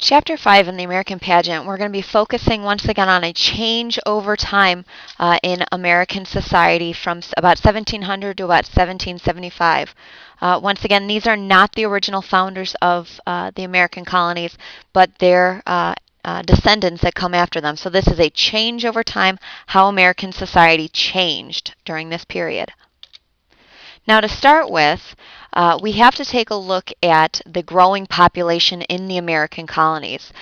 Chapter 5 in the American Pageant, we're going to be focusing once again on a change over time in American society from about 1700 to about 1775. Once again, these are not the original founders of the American colonies, but their descendants that come after them. So this is a change over time, how American society changed during this period. Now to start with, we have to take a look at the growing population in the American colonies.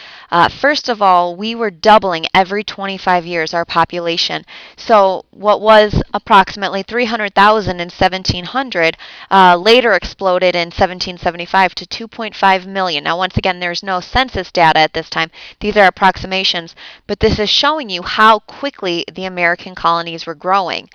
First of all, we were doubling every 25 years our population. So what was approximately 300,000 in 1700 later exploded in 1775 to 2.5 million. Now once again, there's no census data at this time. These are approximations, but this is showing you how quickly the American colonies were growing.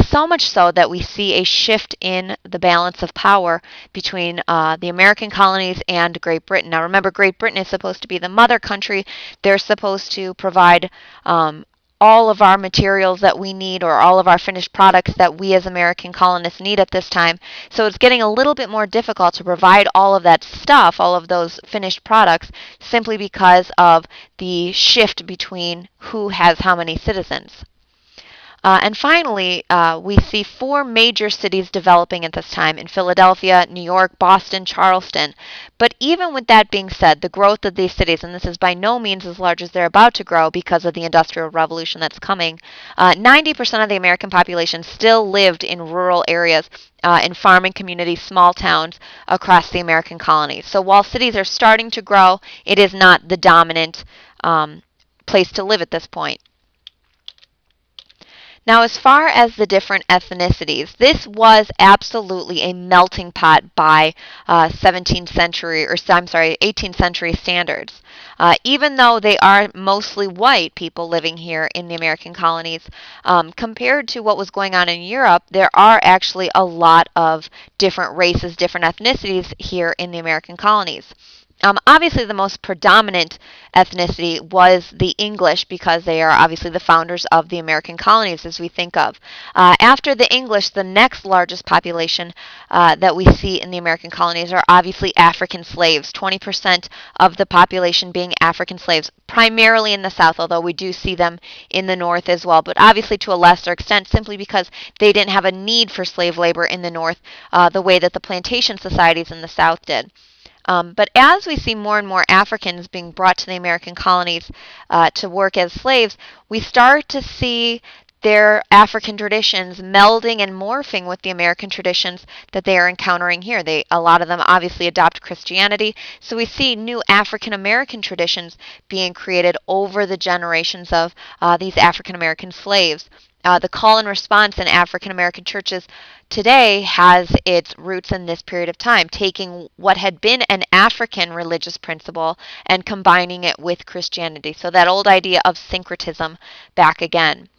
So much so that we see a shift in the balance of power between the American colonies and Great Britain. Now remember, Great Britain is supposed to be the mother country. They're supposed to provide all of our materials that we need, or all of our finished products that we as American colonists need at this time. So it's getting a little bit more difficult to provide all of that stuff, all of those finished products, simply because of the shift between who has how many citizens. And finally, we see four major cities developing at this time in Philadelphia, New York, Boston, Charleston. But even with that being said, the growth of these cities, and this is by no means as large as they're about to grow because of the Industrial Revolution that's coming, 90% of the American population still lived in rural areas, in farming communities, small towns across the American colonies. So while cities are starting to grow, it is not the dominant place to live at this point. Now, as far as the different ethnicities, this was absolutely a melting pot by 18th century standards. Even though they are mostly white people living here in the American colonies, compared to what was going on in Europe, there are actually a lot of different races, different ethnicities here in the American colonies. Obviously, the most predominant ethnicity was the English, because they are obviously the founders of the American colonies, as we think of. After the English, the next largest population that we see in the American colonies are obviously African slaves, 20% of the population being African slaves, primarily in the South, although we do see them in the North as well, but obviously to a lesser extent, simply because they didn't have a need for slave labor in the North the way that the plantation societies in the South did. But as we see more and more Africans being brought to the American colonies to work as slaves, we start to see their African traditions melding and morphing with the American traditions that they are encountering here. A lot of them obviously adopt Christianity, so we see new African American traditions being created over the generations of these African American slaves. The call and response in African American churches today has its roots in this period of time, taking what had been an African religious principle and combining it with Christianity. So that old idea of syncretism back again.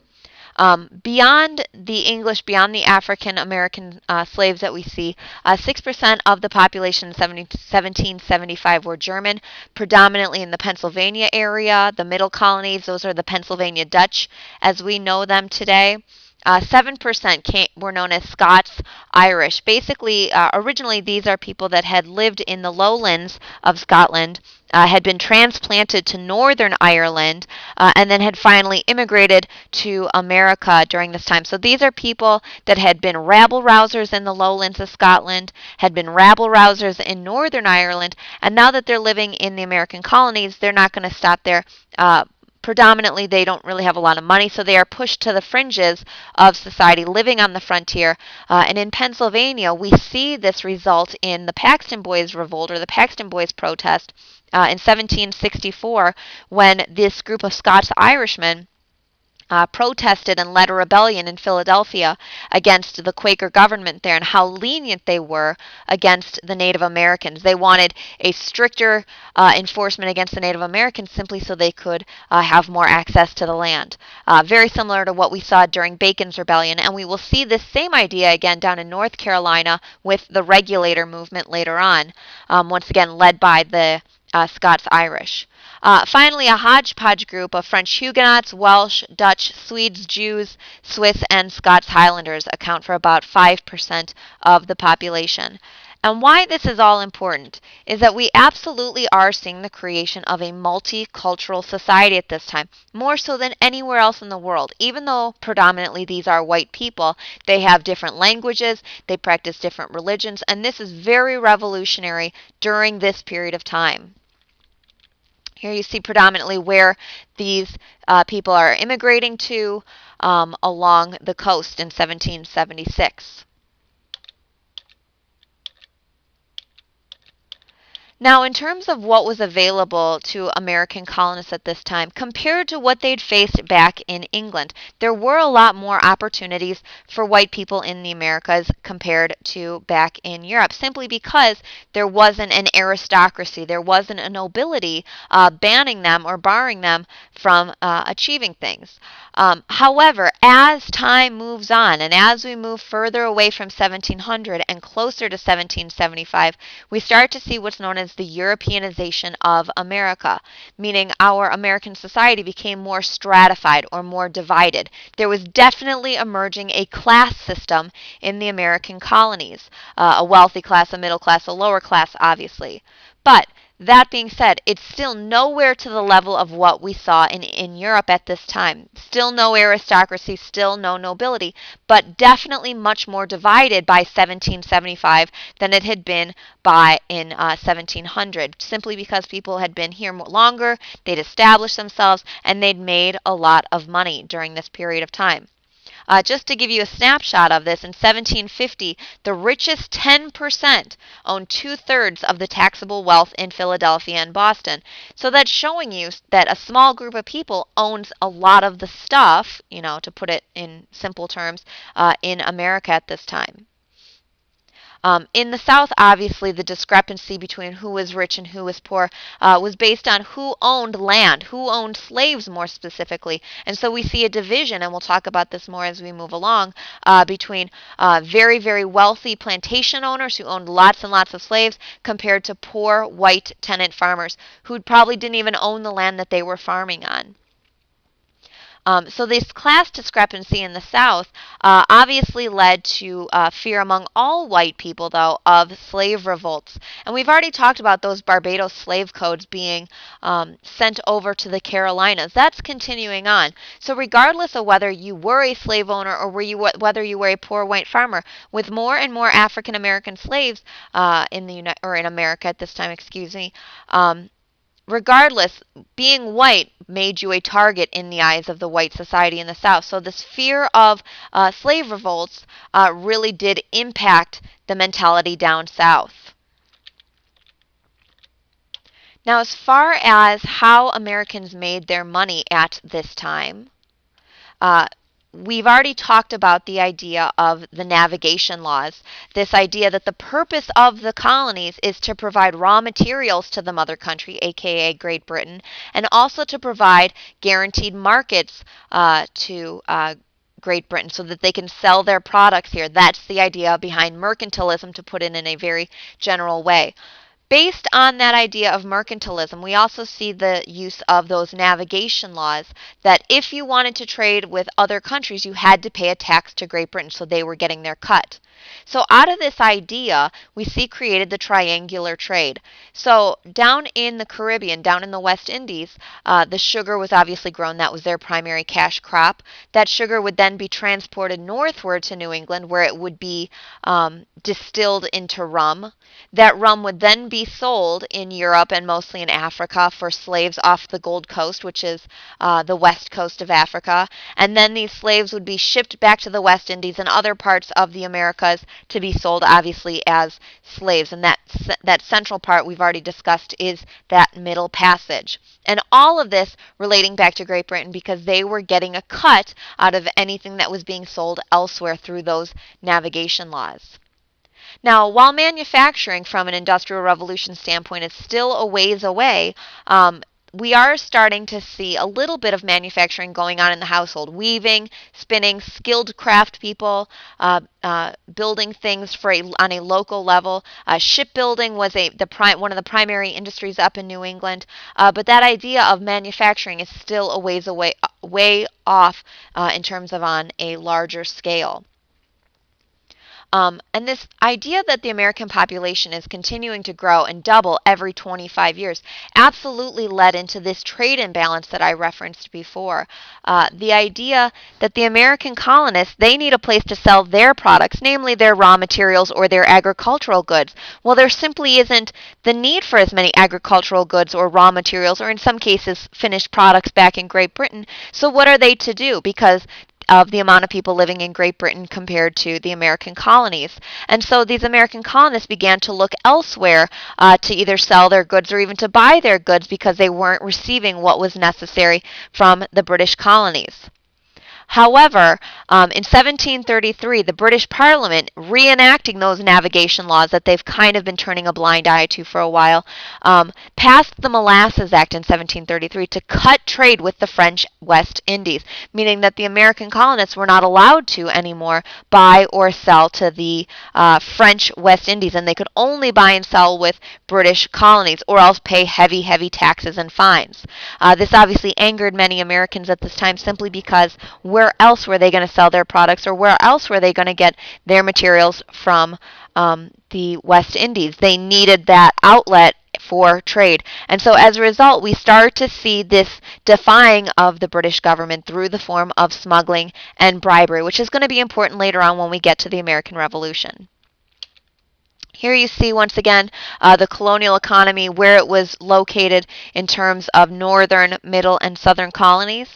Beyond the English, beyond the African American slaves that we see, 6% of the population in 1775 were German, predominantly in the Pennsylvania area, the middle colonies. Those are the Pennsylvania Dutch as we know them today. 7% were known as Scots-Irish. Basically, originally these are people that had lived in the lowlands of Scotland, had been transplanted to Northern Ireland, and then had finally immigrated to America during this time. So these are people that had been rabble-rousers in the lowlands of Scotland, had been rabble-rousers in Northern Ireland, and now that they're living in the American colonies, they're not going to stop there. Predominantly, they don't really have a lot of money, so they are pushed to the fringes of society, living on the frontier. And in Pennsylvania, we see this result in the Paxton Boys Revolt, or the Paxton Boys Protest, in 1764, when this group of Scots-Irishmen protested and led a rebellion in Philadelphia against the Quaker government there, and how lenient they were against the Native Americans. They wanted a stricter enforcement against the Native Americans simply so they could have more access to the land. Very similar to what we saw during Bacon's Rebellion, and we will see this same idea again down in North Carolina with the Regulator movement later on, once again led by the Scots-Irish. Finally, a hodgepodge group of French Huguenots, Welsh, Dutch, Swedes, Jews, Swiss, and Scots Highlanders account for about 5% of the population. And why this is all important is that we absolutely are seeing the creation of a multicultural society at this time, more so than anywhere else in the world. Even though predominantly these are white people, they have different languages, they practice different religions, and this is very revolutionary during this period of time. Here you see predominantly where these people are immigrating to along the coast in 1776. Now, in terms of what was available to American colonists at this time, compared to what they'd faced back in England, there were a lot more opportunities for white people in the Americas compared to back in Europe, simply because there wasn't an aristocracy, there wasn't a nobility banning them or barring them from achieving things. However, as time moves on and as we move further away from 1700 and closer to 1775, we start to see what's known as the Europeanization of America, meaning our American society became more stratified or more divided. There was definitely emerging a class system in the American colonies, a wealthy class, a middle class, a lower class, obviously. But that being said, it's still nowhere to the level of what we saw in Europe at this time. Still no aristocracy, still no nobility, but definitely much more divided by 1775 than it had been by in 1700, simply because people had been here longer, they'd established themselves, and they'd made a lot of money during this period of time. Just to give you a snapshot of this, in 1750, the richest 10% owned two-thirds of the taxable wealth in Philadelphia and Boston. So that's showing you that a small group of people owns a lot of the stuff, to put it in simple terms, in America at this time. In the South, obviously, the discrepancy between who was rich and who was poor was based on who owned land, who owned slaves more specifically. And so we see a division, and we'll talk about this more as we move along, between very, very wealthy plantation owners who owned lots and lots of slaves compared to poor white tenant farmers who probably didn't even own the land that they were farming on. So this class discrepancy in the South obviously led to fear among all white people, though, of slave revolts. And we've already talked about those Barbados slave codes being sent over to the Carolinas. That's continuing on. So regardless of whether you were a slave owner or whether you were a poor white farmer, with more and more African American slaves in America at this time, regardless, being white made you a target in the eyes of the white society in the South. So this fear of slave revolts really did impact the mentality down south. Now, as far as how Americans made their money at this time, we've already talked about the idea of the navigation laws, this idea that the purpose of the colonies is to provide raw materials to the mother country, aka Great Britain, and also to provide guaranteed markets to Great Britain so that they can sell their products here. That's the idea behind mercantilism, to put it in a very general way. Based on that idea of mercantilism, we also see the use of those navigation laws that if you wanted to trade with other countries, you had to pay a tax to Great Britain, so they were getting their cut. So out of this idea, we see created the triangular trade. So down in the Caribbean, down in the West Indies, the sugar was obviously grown. That was their primary cash crop. That sugar would then be transported northward to New England, where it would be distilled into rum. That rum would then be sold in Europe and mostly in Africa for slaves off the Gold Coast, which is the west coast of Africa. And then these slaves would be shipped back to the West Indies and other parts of the Americas to be sold, obviously, as slaves. And that central part we've already discussed is that Middle Passage. And all of this relating back to Great Britain because they were getting a cut out of anything that was being sold elsewhere through those navigation laws. Now, while manufacturing from an industrial revolution standpoint is still a ways away, we are starting to see a little bit of manufacturing going on in the household. Weaving, spinning, skilled craft people, building things on a local level. Shipbuilding was one of the primary industries up in New England. But that idea of manufacturing is still a ways away, way off in terms of on a larger scale. And this idea that the American population is continuing to grow and double every 25 years absolutely led into this trade imbalance that I referenced before. The idea that the American colonists, they need a place to sell their products, namely their raw materials or their agricultural goods. Well, there simply isn't the need for as many agricultural goods or raw materials, or in some cases finished products back in Great Britain. So what are they to do? Because of the amount of people living in Great Britain compared to the American colonies. And so these American colonists began to look elsewhere to either sell their goods or even to buy their goods because they weren't receiving what was necessary from the British colonies. However, in 1733, the British Parliament, reenacting those navigation laws that they've kind of been turning a blind eye to for a while, passed the Molasses Act in 1733 to cut trade with the French West Indies, meaning that the American colonists were not allowed to anymore buy or sell to the French West Indies, and they could only buy and sell with British colonies or else pay heavy, heavy taxes and fines. This obviously angered many Americans at this time simply because where else were they going to sell their products, or where else were they going to get their materials from the West Indies? They needed that outlet for trade. And so as a result, we start to see this defying of the British government through the form of smuggling and bribery, which is going to be important later on when we get to the American Revolution. Here you see once again the colonial economy, where it was located in terms of northern, middle, and southern colonies.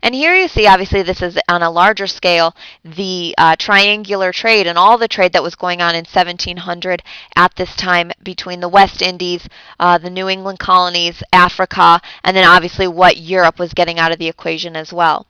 And here you see, obviously this is on a larger scale, the triangular trade and all the trade that was going on in 1700 at this time between the West Indies, the New England colonies, Africa, and then obviously what Europe was getting out of the equation as well.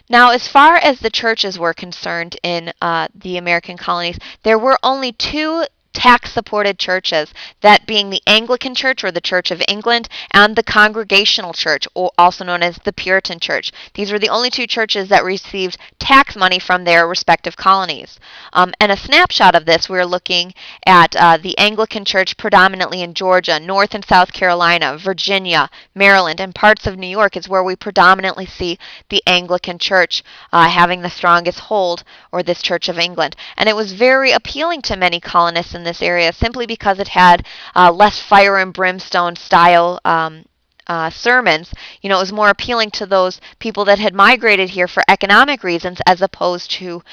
Now, as far as the churches were concerned in the American colonies, there were only two tax-supported churches, that being the Anglican Church, or the Church of England, and the Congregational Church, or also known as the Puritan Church. These were the only two churches that received tax money from their respective colonies. And a snapshot of this, we're looking at the Anglican Church predominantly in Georgia, North and South Carolina, Virginia, Maryland, and parts of New York is where we predominantly see the Anglican Church having the strongest hold, or this Church of England. And it was very appealing to many colonists in this area simply because it had less fire and brimstone style sermons. You know, it was more appealing to those people that had migrated here for economic reasons as opposed to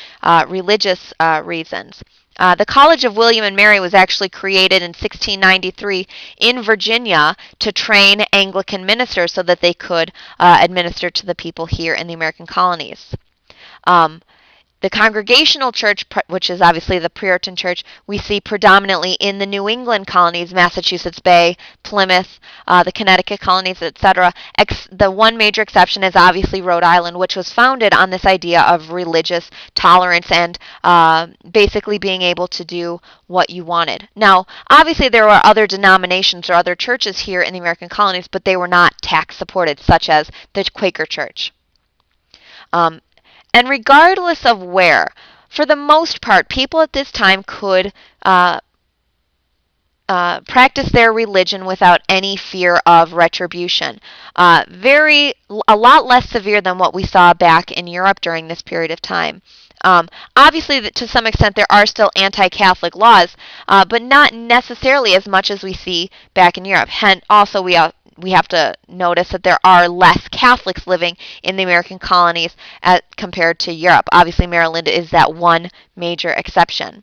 religious reasons. The College of William and Mary was actually created in 1693 in Virginia to train Anglican ministers so that they could administer to the people here in the American colonies. The Congregational Church, which is obviously the Puritan Church, we see predominantly in the New England colonies, Massachusetts Bay, Plymouth, the Connecticut colonies, etc. The one major exception is obviously Rhode Island, which was founded on this idea of religious tolerance and basically being able to do what you wanted. Now, obviously there were other denominations or other churches here in the American colonies, but they were not tax supported, such as the Quaker Church. And regardless of where, for the most part, people at this time could practice their religion without any fear of retribution. A lot less severe than what we saw back in Europe during this period of time. Obviously, to some extent, there are still anti-Catholic laws, but not necessarily as much as we see back in Europe. Hence, also, we have to notice that there are less Catholics living in the American colonies compared to Europe. Obviously, Maryland is that one major exception.